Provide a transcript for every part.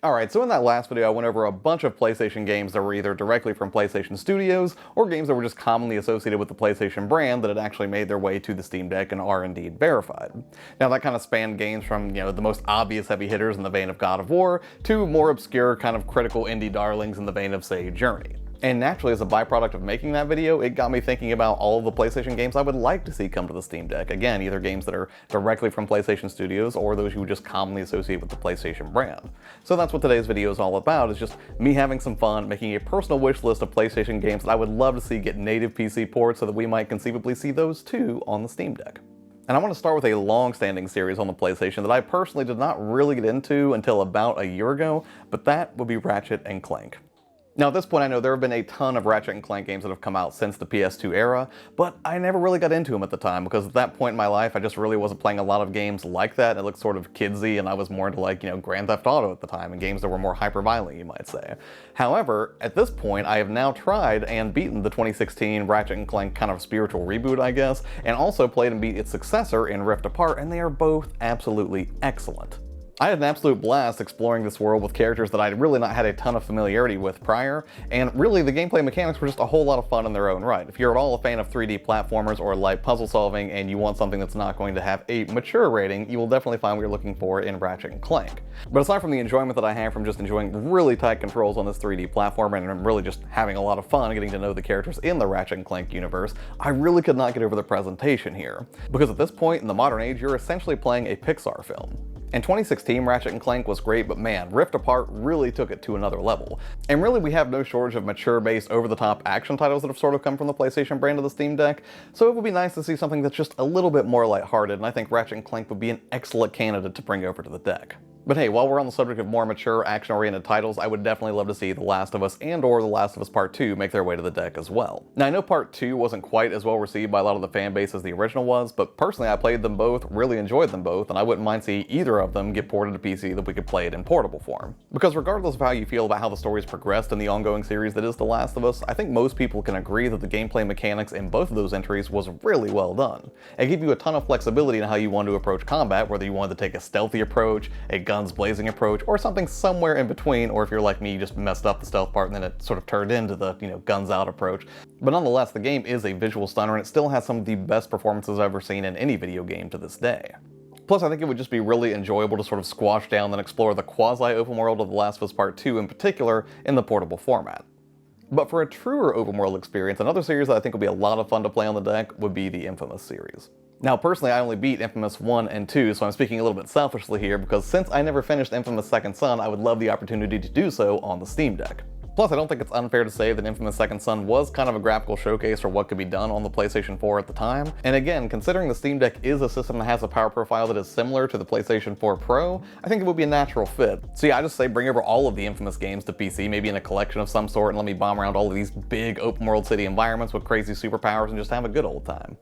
Alright, so in that last video I went over a bunch of PlayStation games that were either directly from PlayStation Studios, or games that were just commonly associated with the PlayStation brand that had actually made their way to the Steam Deck and are indeed verified. Now that kind of spanned games from, the most obvious heavy hitters in the vein of God of War, to more obscure kind of critical indie darlings in the vein of, say, Journey. And naturally, as a byproduct of making that video, it got me thinking about all of the PlayStation games I would like to see come to the Steam Deck. Again, either games that are directly from PlayStation Studios, or those you would just commonly associate with the PlayStation brand. So that's what today's video is all about, is just me having some fun, making a personal wish list of PlayStation games that I would love to see get native PC ports so that we might conceivably see those too on the Steam Deck. And I want to start with a long-standing series on the PlayStation that I personally did not really get into until about a year ago, but that would be Ratchet and Clank. Now at this point I know there have been a ton of Ratchet & Clank games that have come out since the PS2 era, but I never really got into them at the time because at that point in my life I just really wasn't playing a lot of games like that. It looked sort of kidsy and I was more into Grand Theft Auto at the time and games that were more hyper-violent, you might say. However, at this point I have now tried and beaten the 2016 Ratchet & Clank kind of spiritual reboot, I guess, and also played and beat its successor in Rift Apart, and they are both absolutely excellent. I had an absolute blast exploring this world with characters that I'd really not had a ton of familiarity with prior, and really the gameplay mechanics were just a whole lot of fun in their own right. If you're at all a fan of 3D platformers or light puzzle solving and you want something that's not going to have a mature rating, you will definitely find what you're looking for in Ratchet & Clank. But aside from the enjoyment that I have from just enjoying really tight controls on this 3D platformer and really just having a lot of fun getting to know the characters in the Ratchet & Clank universe, I really could not get over the presentation here. Because at this point in the modern age, you're essentially playing a Pixar film. In 2016, Ratchet & Clank was great, but man, Rift Apart really took it to another level. And really we have no shortage of mature-based, over-the-top action titles that have sort of come from the PlayStation brand of the Steam Deck, so it would be nice to see something that's just a little bit more lighthearted, and I think Ratchet & Clank would be an excellent candidate to bring over to the deck. But hey, while we're on the subject of more mature, action-oriented titles, I would definitely love to see The Last of Us and/or The Last of Us Part 2 make their way to the deck as well. Now, I know Part 2 wasn't quite as well received by a lot of the fan base as the original was, but personally I played them both, really enjoyed them both, and I wouldn't mind seeing either of them get ported to PC that we could play it in portable form. Because regardless of how you feel about how the story's progressed in the ongoing series that is The Last of Us, I think most people can agree that the gameplay mechanics in both of those entries was really well done. It gave you a ton of flexibility in how you want to approach combat, whether you wanted to take a stealthy approach, a guns blazing approach, or something somewhere in between, or if you're like me, you just messed up the stealth part and then it sort of turned into the, guns out approach. But nonetheless, the game is a visual stunner and it still has some of the best performances I've ever seen in any video game to this day. Plus, I think it would just be really enjoyable to sort of squash down and explore the quasi-open world of The Last of Us Part 2 in particular in the portable format. But for a truer open world experience, another series that I think would be a lot of fun to play on the deck would be the Infamous series. Now personally I only beat Infamous 1 and 2, so I'm speaking a little bit selfishly here because since I never finished Infamous Second Son, I would love the opportunity to do so on the Steam Deck. Plus, I don't think it's unfair to say that Infamous Second Son was kind of a graphical showcase for what could be done on the PlayStation 4 at the time. And again, considering the Steam Deck is a system that has a power profile that is similar to the PlayStation 4 Pro, I think it would be a natural fit. So yeah, I just say bring over all of the Infamous games to PC, maybe in a collection of some sort, and let me bomb around all of these big open world city environments with crazy superpowers and just have a good old time.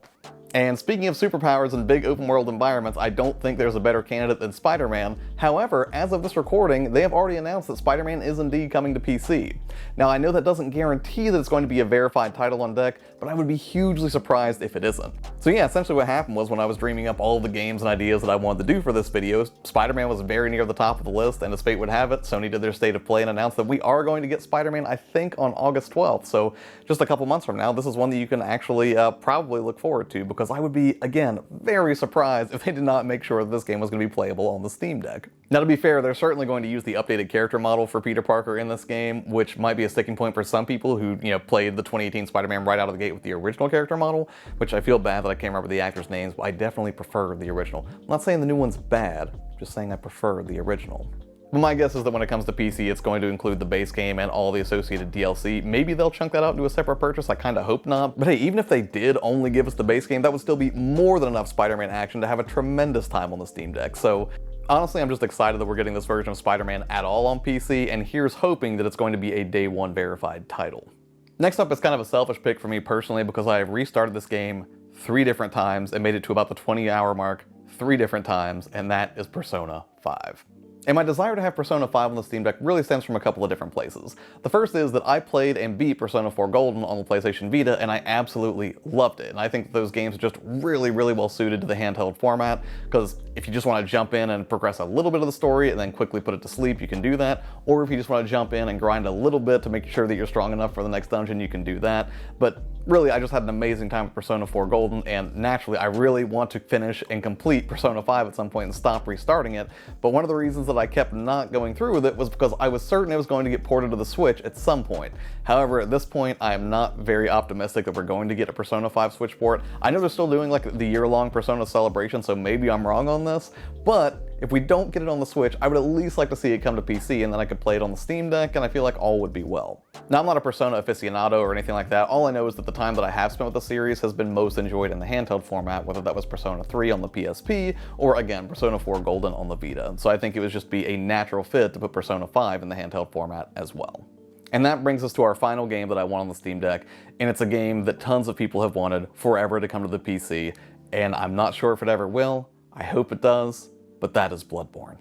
And speaking of superpowers and big open world environments, I don't think there's a better candidate than Spider-Man. However, as of this recording, they have already announced that Spider-Man is indeed coming to PC. Now I know that doesn't guarantee that it's going to be a verified title on deck, but I would be hugely surprised if it isn't. So yeah, essentially what happened was when I was dreaming up all of the games and ideas that I wanted to do for this video, Spider-Man was very near the top of the list, and as fate would have it, Sony did their State of Play and announced that we are going to get Spider-Man, I think, on August 12th. So just a couple months from now, this is one that you can actually probably look forward to, because I would be, again, very surprised if they did not make sure that this game was going to be playable on the Steam Deck. Now to be fair, they're certainly going to use the updated character model for Peter Parker in this game, which might be a sticking point for some people who, played the 2018 Spider-Man right out of the gate with the original character model, which I feel bad that I can't remember the actors' names, but I definitely prefer the original. I'm not saying the new one's bad, just saying I prefer the original. But my guess is that when it comes to PC, it's going to include the base game and all the associated DLC. Maybe they'll chunk that out into a separate purchase, I kinda hope not. But hey, even if they did only give us the base game, that would still be more than enough Spider-Man action to have a tremendous time on the Steam Deck. So honestly, I'm just excited that we're getting this version of Spider-Man at all on PC, and here's hoping that it's going to be a day one verified title. Next up is kind of a selfish pick for me personally because I have restarted this game 3 different times and made it to about the 20-hour mark 3 different times, and that is Persona 5. And my desire to have Persona 5 on the Steam Deck really stems from a couple of different places. The first is that I played and beat Persona 4 Golden on the PlayStation Vita, and I absolutely loved it. And I think those games are just really, really well suited to the handheld format, because if you just want to jump in and progress a little bit of the story and then quickly put it to sleep, you can do that. Or if you just want to jump in and grind a little bit to make sure that you're strong enough for the next dungeon, you can do that. But really, I just had an amazing time with Persona 4 Golden, and naturally, I really want to finish and complete Persona 5 at some point and stop restarting it. But one of the reasons that I kept not going through with it was because I was certain it was going to get ported to the Switch at some point. However, at this point, I am not very optimistic that we're going to get a Persona 5 Switch port. I know they're still doing like the year-long Persona celebration, so maybe I'm wrong on this, but if we don't get it on the Switch, I would at least like to see it come to PC, and then I could play it on the Steam Deck, and I feel like all would be well. Now, I'm not a Persona aficionado or anything like that. All I know is that the time that I have spent with the series has been most enjoyed in the handheld format, whether that was Persona 3 on the PSP, or again, Persona 4 Golden on the Vita. So I think it would just be a natural fit to put Persona 5 in the handheld format as well. And that brings us to our final game that I want on the Steam Deck, and it's a game that tons of people have wanted forever to come to the PC, and I'm not sure if it ever will. I hope it does, but that is Bloodborne.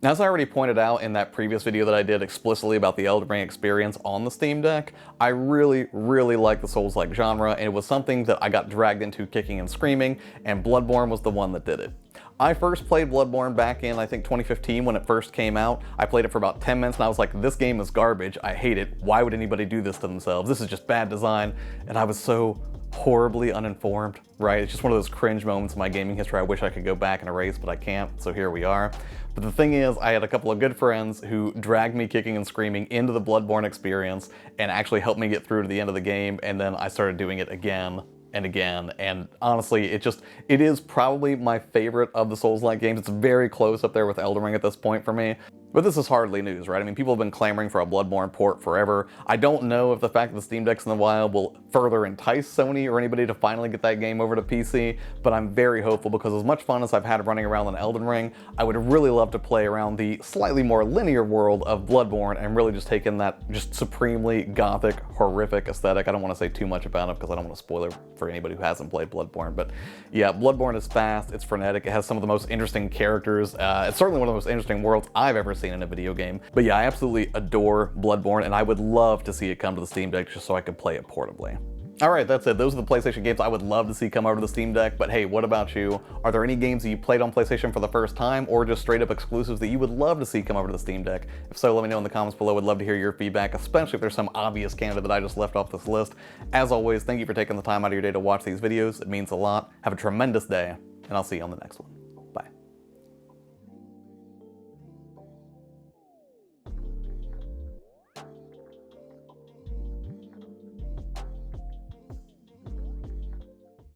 Now, as I already pointed out in that previous video that I did explicitly about the Elden Ring experience on the Steam Deck, I really, really like the Souls-like genre, and it was something that I got dragged into kicking and screaming, and Bloodborne was the one that did it. I first played Bloodborne back in, I think, 2015 when it first came out. I played it for about 10 minutes and I was like, this game is garbage, I hate it, why would anybody do this to themselves? This is just bad design, and I was so horribly uninformed, right? It's just one of those cringe moments in my gaming history I wish I could go back and erase, but I can't, so here we are. But the thing is, I had a couple of good friends who dragged me kicking and screaming into the Bloodborne experience and actually helped me get through to the end of the game, and then I started doing it again and again, and honestly, it is probably my favorite of the Souls-like games. It's very close up there with Elden Ring at this point for me. But this is hardly news, right? I mean, people have been clamoring for a Bloodborne port forever. I don't know if the fact that the Steam Deck's in the wild will further entice Sony or anybody to finally get that game over to PC, but I'm very hopeful because as much fun as I've had running around in Elden Ring, I would really love to play around the slightly more linear world of Bloodborne and really just take in that just supremely gothic, horrific aesthetic. I don't want to say too much about it because I don't want to spoil it for anybody who hasn't played Bloodborne, but yeah, Bloodborne is fast, it's frenetic, it has some of the most interesting characters. It's certainly one of the most interesting worlds I've ever seen in a video game. But yeah, I absolutely adore Bloodborne, and I would love to see it come to the Steam Deck just so I could play it portably. Alright, that's it. Those are the PlayStation games I would love to see come over to the Steam Deck, but hey, what about you? Are there any games that you played on PlayStation for the first time, or just straight up exclusives that you would love to see come over to the Steam Deck? If so, let me know in the comments below. I'd love to hear your feedback, especially if there's some obvious candidate that I just left off this list. As always, thank you for taking the time out of your day to watch these videos. It means a lot. Have a tremendous day, and I'll see you on the next one.